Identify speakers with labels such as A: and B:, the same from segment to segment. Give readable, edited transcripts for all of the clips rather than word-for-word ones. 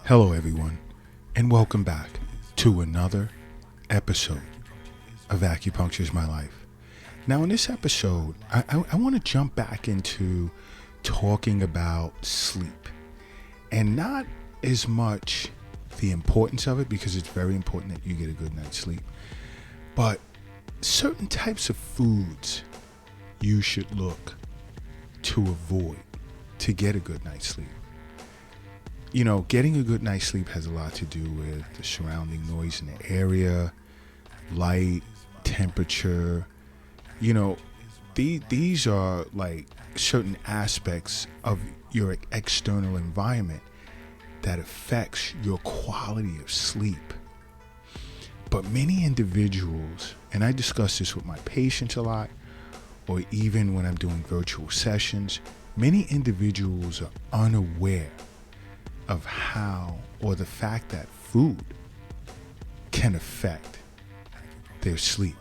A: Hello, everyone, and welcome back to another episode of Acupuncture is My Life. Now, in this episode, I want to jump back into talking about sleep, and not as much the importance of it, because it's very important that you get a good night's sleep, but certain types of foods you should look to avoid to get a good night's sleep. You know, getting a good night's sleep has a lot to do with the surrounding noise in the area, light, temperature. You know, these are like certain aspects of your external environment that affects your quality of sleep. But many individuals, and I discuss this with my patients a lot, or even when I'm doing virtual sessions, many individuals are unaware of how, or the fact that food can affect their sleep.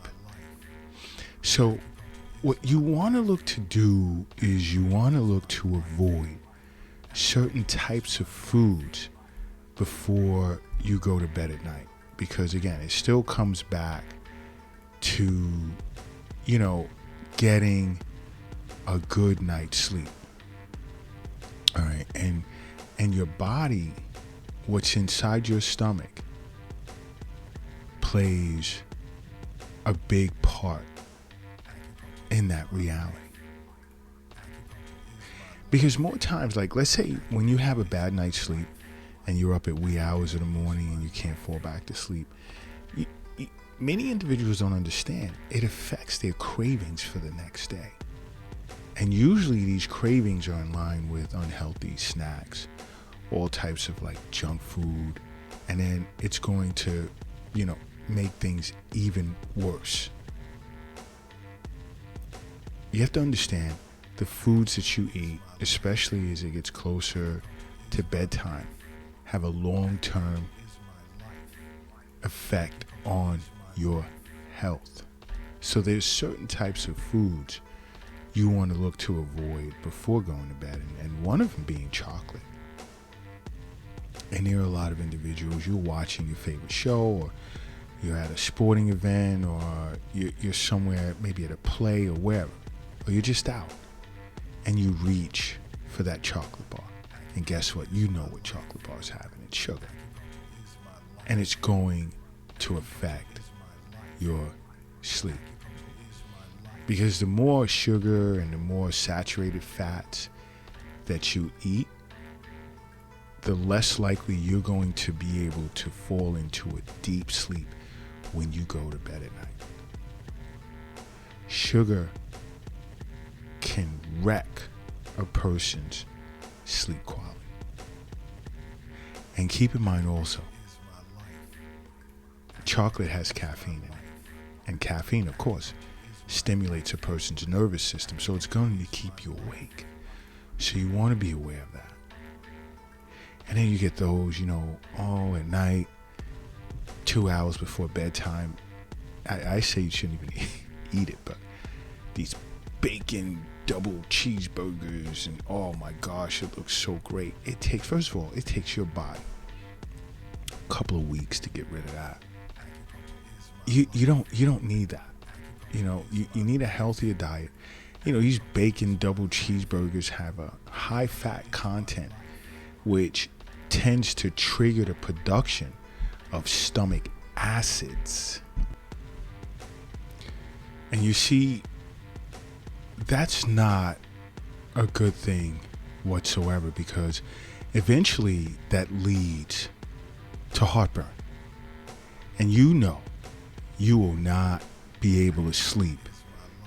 A: So what you want to look to do is you want to look to avoid certain types of foods before you go to bed at night. Because again, it still comes back to, getting a good night's sleep. All right. And your body, what's inside your stomach, plays a big part in that reality. Because more times, like let's say when you have a bad night's sleep and you're up at wee hours of the morning and you can't fall back to sleep, many individuals don't understand it affects their cravings for the next day. And usually these cravings are in line with unhealthy snacks, all types of like junk food, and then it's going to, make things even worse. You have to understand the foods that you eat, especially as it gets closer to bedtime, have a long-term effect on your health. So there's certain types of foods you want to look to avoid before going to bed, and one of them being chocolate. And there are a lot of individuals, you're watching your favorite show, or you're at a sporting event, or you're somewhere, maybe at a play or wherever, or you're just out, and you reach for that chocolate bar. And guess what? You know what chocolate bars have, and it's sugar. And it's going to affect your sleep. Because the more sugar and the more saturated fats that you eat, the less likely you're going to be able to fall into a deep sleep when you go to bed at night. Sugar can wreck a person's sleep quality. And keep in mind also, chocolate has caffeine in it. And caffeine, of course, stimulates a person's nervous system, so it's going to keep you awake. So you want to be aware of that. And then you get those, at night, 2 hours before bedtime. I say you shouldn't even eat it, but these bacon double cheeseburgers, and oh my gosh, it looks so great. First of all, it takes your body a couple of weeks to get rid of that. You don't need that. You need a healthier diet. These bacon double cheeseburgers have a high fat content, which tends to trigger the production of stomach acids. And you see, that's not a good thing whatsoever, because eventually that leads to heartburn. And you will not be able to sleep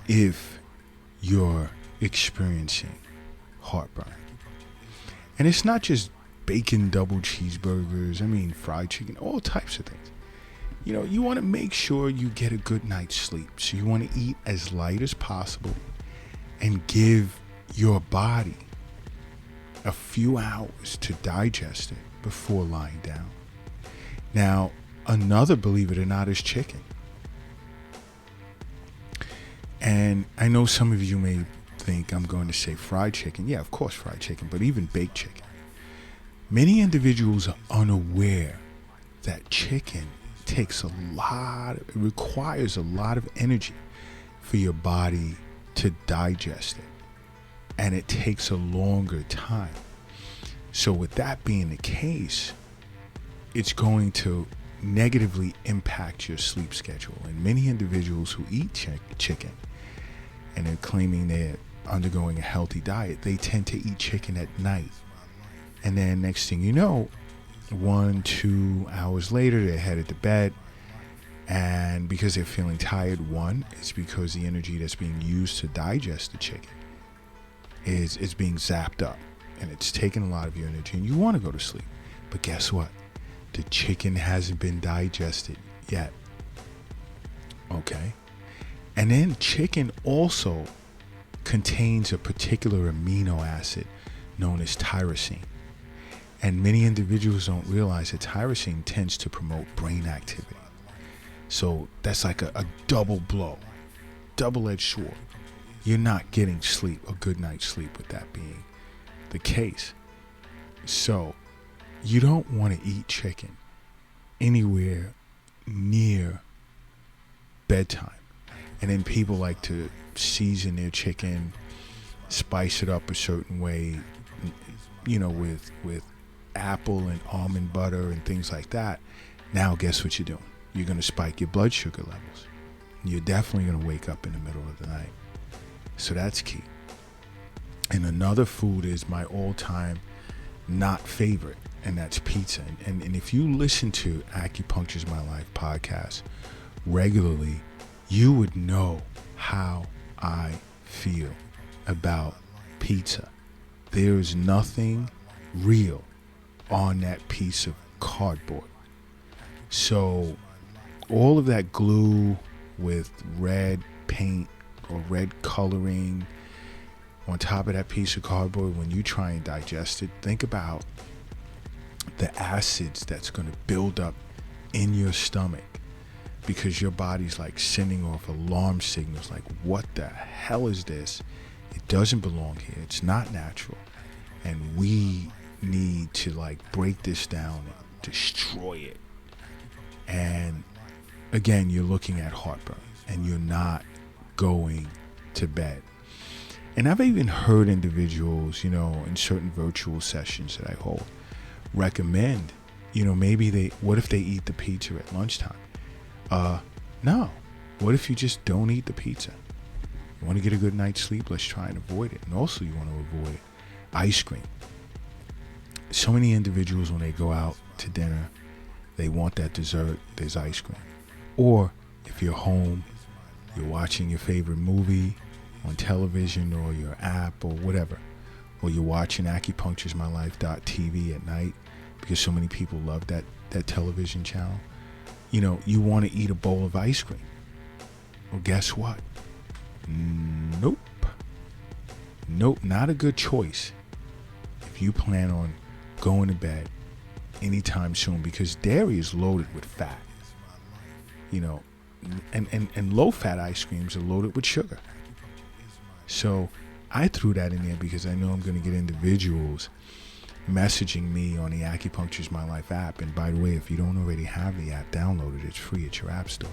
A: if you're experiencing heartburn. And it's not just bacon double cheeseburgers, fried chicken, all types of things. You want to make sure you get a good night's sleep. So you want to eat as light as possible and give your body a few hours to digest it before lying down. Now, another, believe it or not, is chicken. And I know some of you may think I'm going to say fried chicken. Yeah, of course, fried chicken, but even baked chicken. Many individuals are unaware that chicken requires a lot of energy for your body to digest it. And it takes a longer time. So with that being the case, it's going to negatively impact your sleep schedule. And many individuals who eat chicken and they're claiming they're undergoing a healthy diet, they tend to eat chicken at night. And then next thing you know, 1-2 hours later, they're headed to bed. And because they're feeling tired, it's because the energy that's being used to digest the chicken is being zapped up. And it's taking a lot of your energy and you want to go to sleep. But guess what? The chicken hasn't been digested yet. Okay? And then chicken also contains a particular amino acid known as tyrosine. And many individuals don't realize that tyrosine tends to promote brain activity. So that's like a double blow, double-edged sword. You're not getting sleep, a good night's sleep with that being the case. So you don't want to eat chicken anywhere near bedtime. And then people like to season their chicken, spice it up a certain way, with apple and almond butter and things like that. Now guess what you're doing? You're going to spike your blood sugar levels. You're definitely going to wake up in the middle of the night. So that's key. And another food is my all-time not favorite, and that's pizza. And if you listen to Acupuncture's My Life podcast regularly, you would know how I feel about pizza. There is nothing real on that piece of cardboard. So all of that glue with red paint or red coloring on top of that piece of cardboard, when you try and digest it, think about the acids that's going to build up in your stomach, because your body's like sending off alarm signals like, what the hell is this? It doesn't belong here. It's not natural. And we need to like break this down and destroy it. And again, you're looking at heartburn and you're not going to bed. And I've even heard individuals, in certain virtual sessions that I hold, recommend, what if they eat the pizza at lunchtime? No. What if you just don't eat the pizza? You want to get a good night's sleep? Let's try and avoid it. And also you want to avoid ice cream. So many individuals, when they go out to dinner, they want that dessert, there's ice cream. Or if you're home, you're watching your favorite movie on television or your app or whatever, or you're watching Acupuncture's My Life.tv at night, because so many people love that television channel. You want to eat a bowl of ice cream. Well, guess what? Nope, not a good choice if you plan on going to bed anytime soon, because dairy is loaded with fat, and low-fat ice creams are loaded with sugar. So I threw that in there because I know I'm going to get individuals messaging me on the Acupuncture's My Life app. And by the way, if you don't already have the app downloaded, it's free at your app store.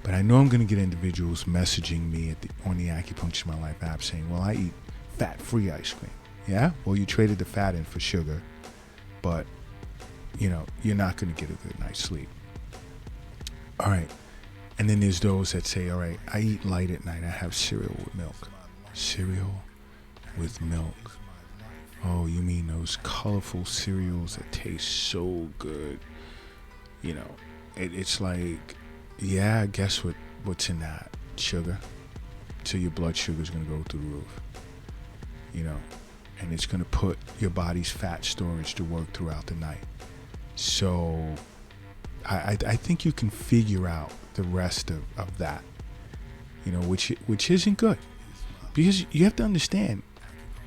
A: But I know I'm going to get individuals messaging me on the Acupuncture's My Life app saying, well, I eat fat-free ice cream. Yeah? Well, you traded the fat in for sugar, but, you're not going to get a good night's sleep. All right. And then there's those that say, all right, I eat light at night. I have cereal with milk. Cereal with milk. Oh, you mean those colorful cereals that taste so good? It's like, yeah, guess what's in that? Sugar. So your blood sugar is going to go through the roof. And it's going to put your body's fat storage to work throughout the night. So I think you can figure out the rest of that, which isn't good, because you have to understand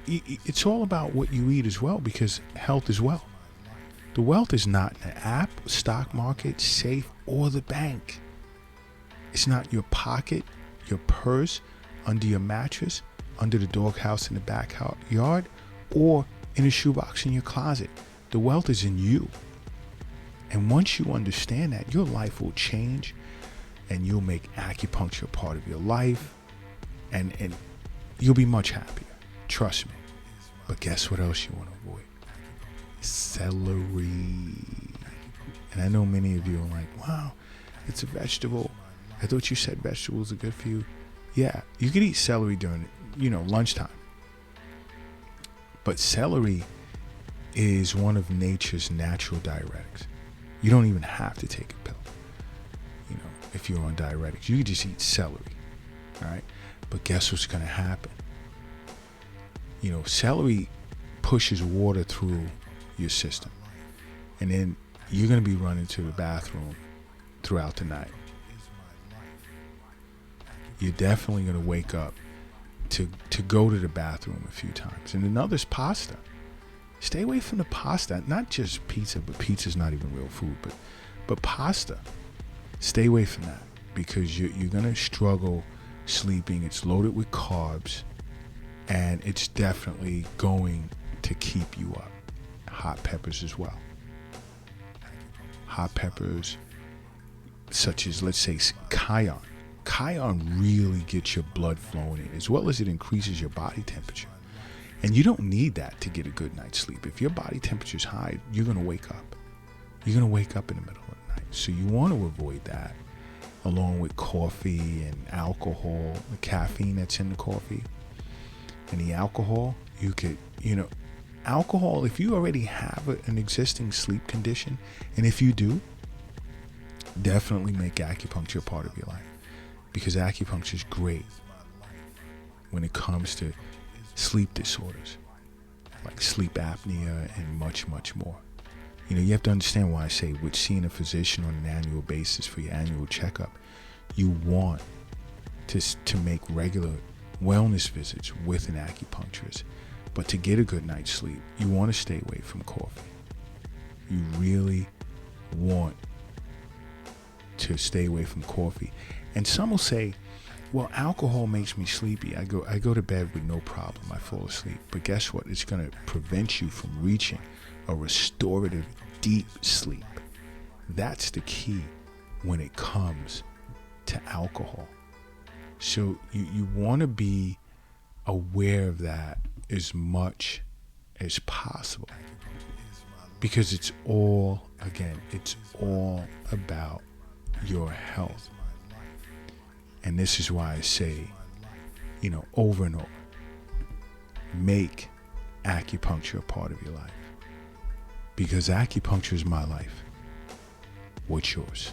A: it's all about what you eat as well, because health is wealth. The wealth is not in the app, stock market, safe, or the bank. It's not your pocket, your purse, under your mattress, under the doghouse in the backyard, or in a shoebox in your closet. The wealth is in you. And once you understand that, your life will change, and you'll make acupuncture a part of your life, and you'll be much happier. Trust me. But guess what else you want to avoid? Celery. And I know many of you are like, wow, it's a vegetable. I thought you said vegetables are good for you. Yeah, you can eat celery during, lunchtime. But celery is one of nature's natural diuretics. You don't even have to take a pill. If you're on diuretics, you can just eat celery. All right. But guess what's going to happen? Celery pushes water through your system. And then you're going to be running to the bathroom throughout the night. You're definitely going to wake up to go to the bathroom a few times. And another is pasta. Stay away from the pasta. Not just pizza, but pizza's not even real food. But pasta. Stay away from that, because you're going to struggle sleeping. It's loaded with carbs, and it's definitely going to keep you up. Hot peppers as well. Hot peppers such as, let's say, cayenne. Cayenne really gets your blood flowing, as well as it increases your body temperature. And you don't need that to get a good night's sleep. If your body temperature is high, you're going to wake up. You're going to wake up in the middle of the night. So you want to avoid that, along with coffee and alcohol, the caffeine that's in the coffee. And the alcohol, you could, alcohol, if you already have an existing sleep condition, and if you do, definitely make acupuncture a part of your life. Because acupuncture is great when it comes to sleep disorders, like sleep apnea and much, much more. You have to understand why I say with seeing a physician on an annual basis for your annual checkup, you want to make regular wellness visits with an acupuncturist. But to get a good night's sleep, you want to stay away from coffee. You really want to stay away from coffee. And some will say, well, alcohol makes me sleepy. I go to bed with no problem. I fall asleep. But guess what? It's going to prevent you from reaching a restorative deep sleep. That's the key when it comes to alcohol. So you want to be aware of that as much as possible, because it's all about your health. And this is why I say, over and over, make acupuncture a part of your life. Because acupuncture is my life. What's yours?